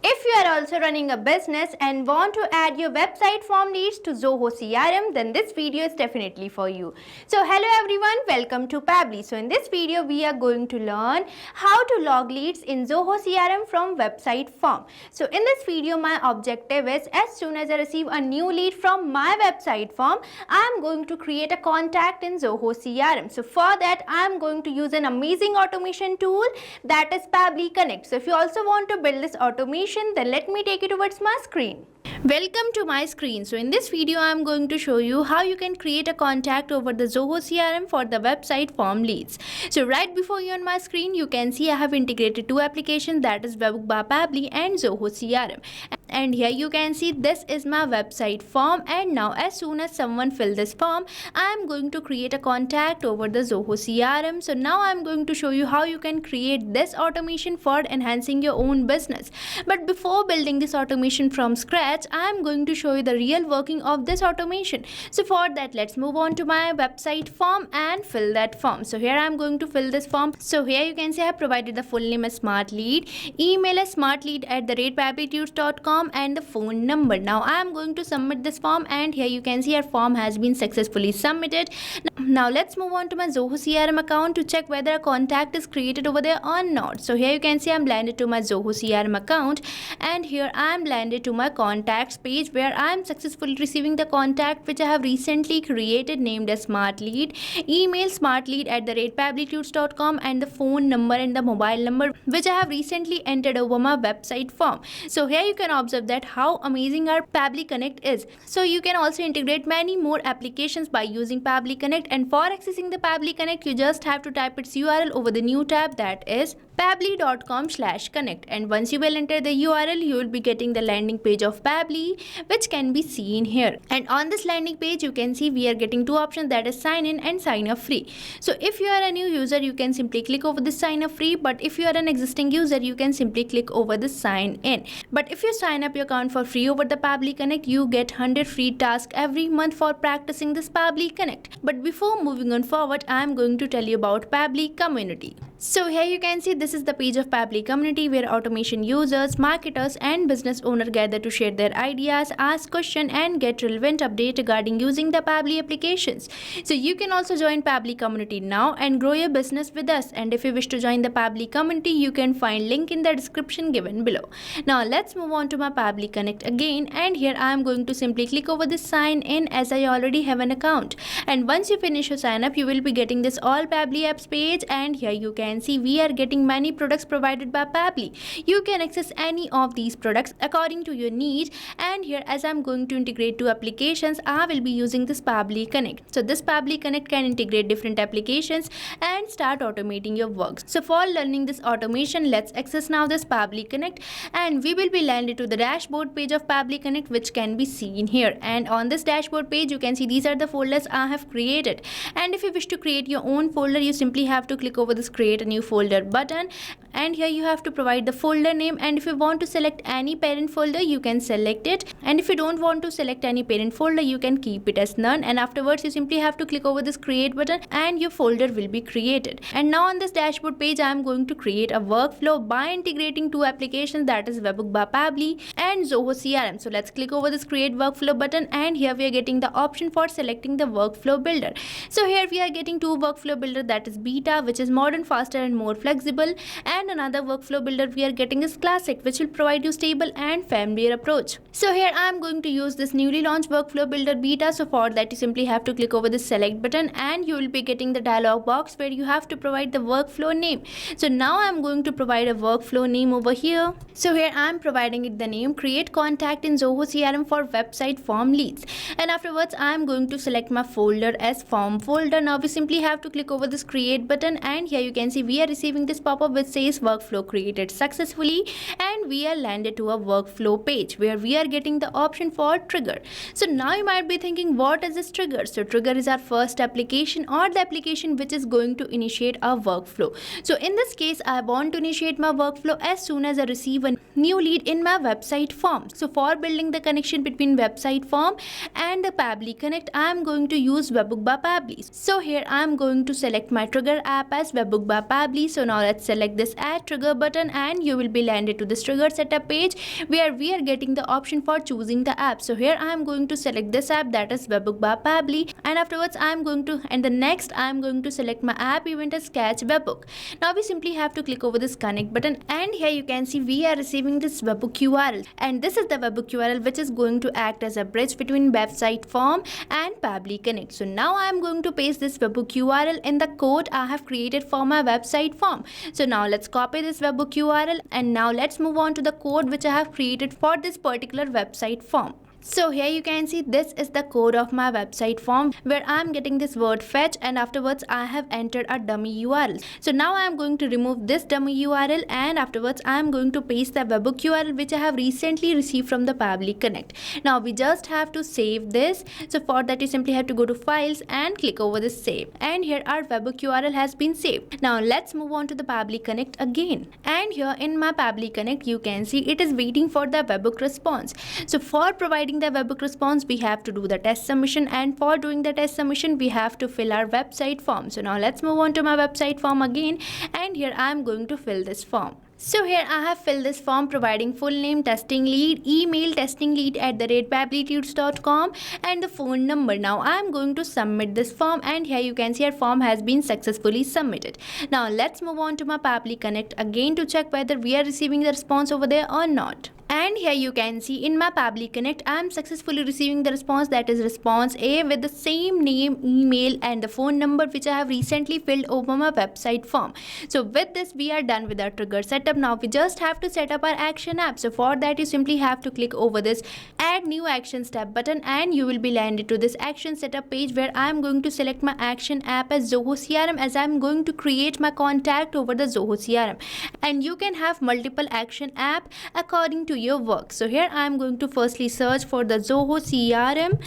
If you are also running a business and want to add your website form leads to Zoho CRM, then this video is definitely for you. So hello everyone, welcome to Pabbly. So in this video we are going to learn how to log leads in Zoho CRM from website form. So in this video my objective is, as soon as I receive a new lead from my website form, I am going to create a contact in Zoho CRM. So for that I am going to use an amazing automation tool, that is Pabbly Connect. So if you also want to build this automation, then let me take you towards my screen. Welcome to my screen. So in this video I am going to show you how you can create a contact over the Zoho CRM for the website form leads. So right before you on my screen you can see I have integrated two applications, that is Webbook by Pabbly and Zoho CRM. And here you can see this is my website form, and now as soon as someone fill this form I am going to create a contact over the Zoho CRM. So now I am going to show you how you can create this automation for enhancing your own business. But before building this automation from scratch, I am going to show you the real working of this automation. So for that let's move on to my website form and fill that form. So here I am going to fill this form. So here you can see I have provided the full name as Smart Lead, email as smartlead@pabblytunes.com, and the phone number. Now I am going to submit this form, and here you can see our form has been successfully submitted. Now let's move on to my Zoho CRM account to check whether a contact is created over there or not. So here you can see I'm landed to my Zoho CRM account, and here I am landed to my contacts page where I am successfully receiving the contact which I have recently created, named as Smart Lead, email smartlead@pabblytunes.com, and the phone number and the mobile number which I have recently entered over my website form. So here you can observe that how amazing our Pabbly Connect is. So you can also integrate many more applications by using Pabbly Connect, and for accessing the Pabbly Connect you just have to type its URL over the new tab, that is pabbly.com/connect, and once you will enter the URL you will be getting the landing page of Pabbly, which can be seen here. And on this landing page you can see we are getting two options, that is sign in and sign up free. So if you are a new user you can simply click over the sign up free, but if you are an existing user you can simply click over the sign in. But if you sign up your account for free over the Pabbly Connect, you get 100 free tasks every month for practicing this Pabbly Connect. But before moving on forward, I am going to tell you about Pabbly Community. So here you can see this is the page of Pabbly Community where automation users, marketers and business owners gather to share their ideas, ask questions and get relevant update regarding using the Pabbly applications. So you can also join Pabbly Community now and grow your business with us. And if you wish to join the Pabbly Community, you can find link in the description given below. Now let's move on to my Pabbly Connect again, and here I am going to simply click over this sign in as I already have an account. And once you finish your sign up you will be getting this all Pabbly apps page, and here you can see we are getting many products provided by Pabbly. You can access any of these products according to your need, and here as I'm going to integrate two applications I will be using this Pabbly Connect. So this Pabbly Connect can integrate different applications and start automating your work. So for learning this automation let's access now this Pabbly Connect, and we will be landed to the dashboard page of Pabbly Connect, which can be seen here. And on this dashboard page you can see these are the folders I have created, and if you wish to create your own folder you simply have to click over this create a new folder button, and here you have to provide the folder name, and if you want to select any parent folder you can select it, and if you don't want to select any parent folder you can keep it as none, and afterwards you simply have to click over this create button and your folder will be created. And now on this dashboard page I am going to create a workflow by integrating two applications, that is Webbook by Pabbly and Zoho CRM. So let's click over this create workflow button, and here we are getting the option for selecting the workflow builder. So here we are getting two workflow builder, that is Beta, which is modern, faster and more flexible, and another workflow builder we are getting is Classic, which will provide you stable and familiar approach. So here I am going to use this newly launched workflow builder Beta. So for that you simply have to click over the select button, and you will be getting the dialog box where you have to provide the workflow name. So now I am going to provide a workflow name over here. So here I am providing it the name create contact in Zoho CRM for website form leads, and afterwards I am going to select my folder as form folder. Now we simply have to click over this create button, and here you can see we are receiving this pop-up which says workflow created successfully, and we are landed to a workflow page where we are getting the option for trigger. So now you might be thinking, what is this trigger? So trigger is our first application or the application which is going to initiate our workflow. So in this case I want to initiate my workflow as soon as I receive a new lead in my website form. So for building the connection between website form and the Pabbly Connect I am going to use Webbook by Pabbly. So here I am going to select my trigger app as Webbook by Pabbly. So now let's select this add trigger button, and you will be landed to this trigger setup page where we are getting the option for choosing the app. So here I am going to select this app, that is Webbook by Pabbly, and afterwards I am going to, and the next I am going to select my app event as Catch Webbook. Now we simply have to click over this connect button, and here you can see we are receiving this Webbook URL, and this is the Webbook URL which is going to act as a bridge between website form and Pabbly Connect. So now I am going to paste this Webbook URL in the code I have created for my website form. So now let's copy this Webbook URL, and now let's move on to the code which I have created for this particular website form. So here you can see this is the code of my website form where I am getting this word fetch, and afterwards I have entered a dummy URL. So now I am going to remove this dummy URL, and afterwards I am going to paste the Webbook URL which I have recently received from the Pabbly Connect. Now we just have to save this. So for that you simply have to go to files and click over this save, and here our Webbook URL has been saved. Now let's move on to the Pabbly Connect again, and here in my Pabbly Connect you can see it is waiting for the Webbook response. So for providing the Webbook response we have to do the test submission, and for doing the test submission we have to fill our website form. So now let's move on to my website form again, and here I am going to fill this form. So here I have filled this form providing full name, testing lead, email testinglead@pabblytudes.com, and the phone number. Now I am going to submit this form, and here you can see our form has been successfully submitted. Now let's move on to my Pabbly Connect again to check whether we are receiving the response over there or not. And here you can see in my Pabbly Connect I am successfully receiving the response, that is response A, with the same name, email and the phone number which I have recently filled over my website form. So with this we are done with our trigger setup. Now we just have to set up our action app. So for that you simply have to click over this add new actions tab button, and you will be landed to this action setup page where I am going to select my action app as Zoho CRM, as I am going to create my contact over the Zoho CRM, and you can have multiple action app according to your work. So here I am going to firstly search for the Zoho CRM.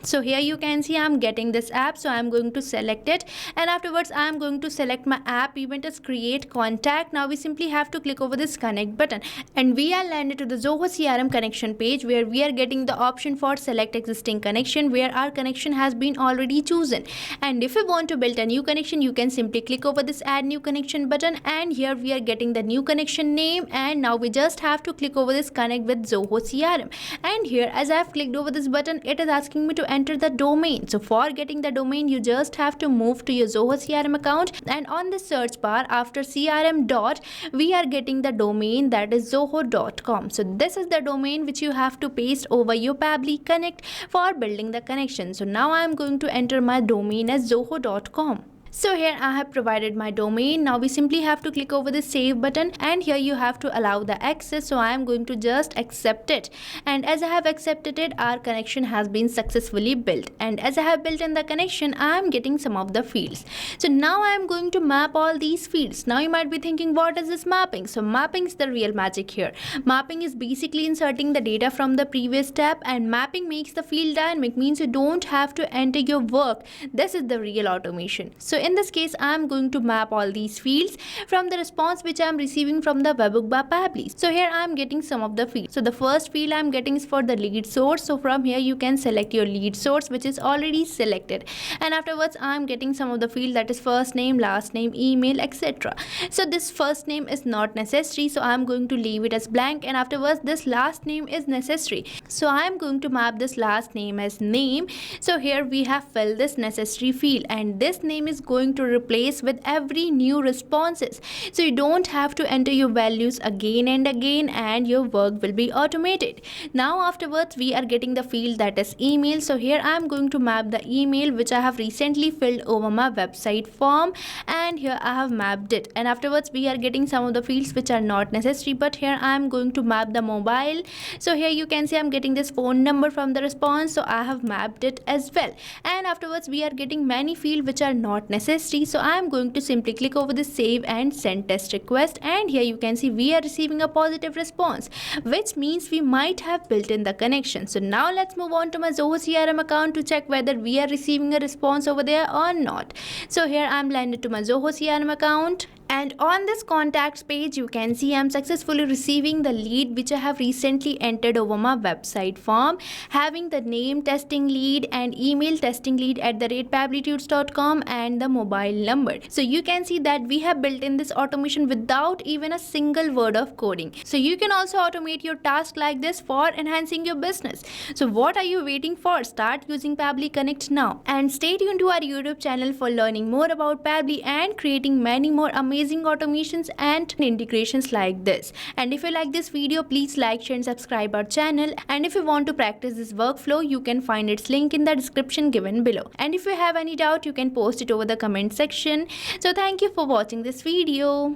So here you can see I am getting this app, so I am going to select it, and afterwards I am going to select my app event as create contact. Now we simply have to click over this connect button, and we are landed to the Zoho CRM connection page where we are getting the option for select existing connection, where our connection has been already chosen. And if you want to build a new connection you can simply click over this add new connection button, and here we are getting the new connection name, and now we just have to click over this connect with Zoho CRM. And here as I have clicked over this button it is asking me to enter the domain. So for getting the domain you just have to move to your Zoho CRM account, and on the search bar after CRM dot we are getting the domain, that is zoho.com. So this is the domain which you have to paste over your Pabbly Connect for building the connection. So now I am going to enter my domain as zoho.com. So here I have provided my domain. Now we simply have to click over the save button, and here you have to allow the access. So I am going to just accept it, and as I have accepted it our connection has been successfully built, and as I have built in the connection I am getting some of the fields. So now I am going to map all these fields. Now you might be thinking what is this mapping? So mapping is the real magic here. Mapping is basically inserting the data from the previous tab, and mapping makes the field dynamic, means you don't have to enter your work. This is the real automation. So in this case I am going to map all these fields from the response which I am receiving from the Webbook by Pabbly. So here I am getting some of the fields. So the first field I am getting is for the lead source. So from here you can select your lead source which is already selected, and afterwards I am getting some of the field, that is first name, last name, email, etc. So this first name is not necessary, so I am going to leave it as blank, and afterwards this last name is necessary. So I am going to map this last name as name. So here we have filled this necessary field, and this name is going to replace with every new responses. So you don't have to enter your values again and again, and your work will be automated. Now afterwards we are getting the field, that is email. So here I am going to map the email which I have recently filled over my website form, and here I have mapped it, and afterwards we are getting some of the fields which are not necessary, but here I am going to map the mobile. So here you can see I am getting this phone number from the response, so I have mapped it as well. And afterwards we are getting many fields which are not necessary, so I am going to simply click over the save and send test request, and here you can see we are receiving a positive response, which means we might have built in the connection. So now let's move on to my Zoho CRM account to check whether we are receiving a response over there or not. So here I am landed to my Zoho CRM account, And on this contacts page, you can see I'm successfully receiving the lead which I have recently entered over my website form, having the name testing lead and email testing lead @pabblytudes.com and the mobile number. So you can see that we have built in this automation without even a single word of coding. So you can also automate your task like this for enhancing your business. So what are you waiting for? Start using Pabbly Connect now. And stay tuned to our YouTube channel for learning more about Pabbly and creating many more amazing automations and integrations like this. And if you like this video, please like, share and subscribe our channel. And if you want to practice this workflow, you can find its link in the description given below. And if you have any doubt, you can post it over the comment section. So thank you for watching this video.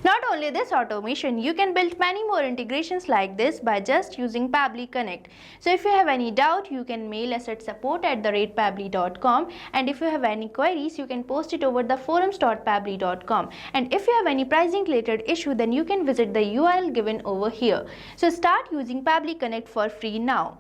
Not only this automation, you can build many more integrations like this by just using Pabbly Connect. So if you have any doubt, you can mail us at support@pabbly.com, and if you have any queries, you can post it over the forums.pabbly.com. And if you have any pricing related issue, then you can visit the URL given over here. So start using Pabbly Connect for free now.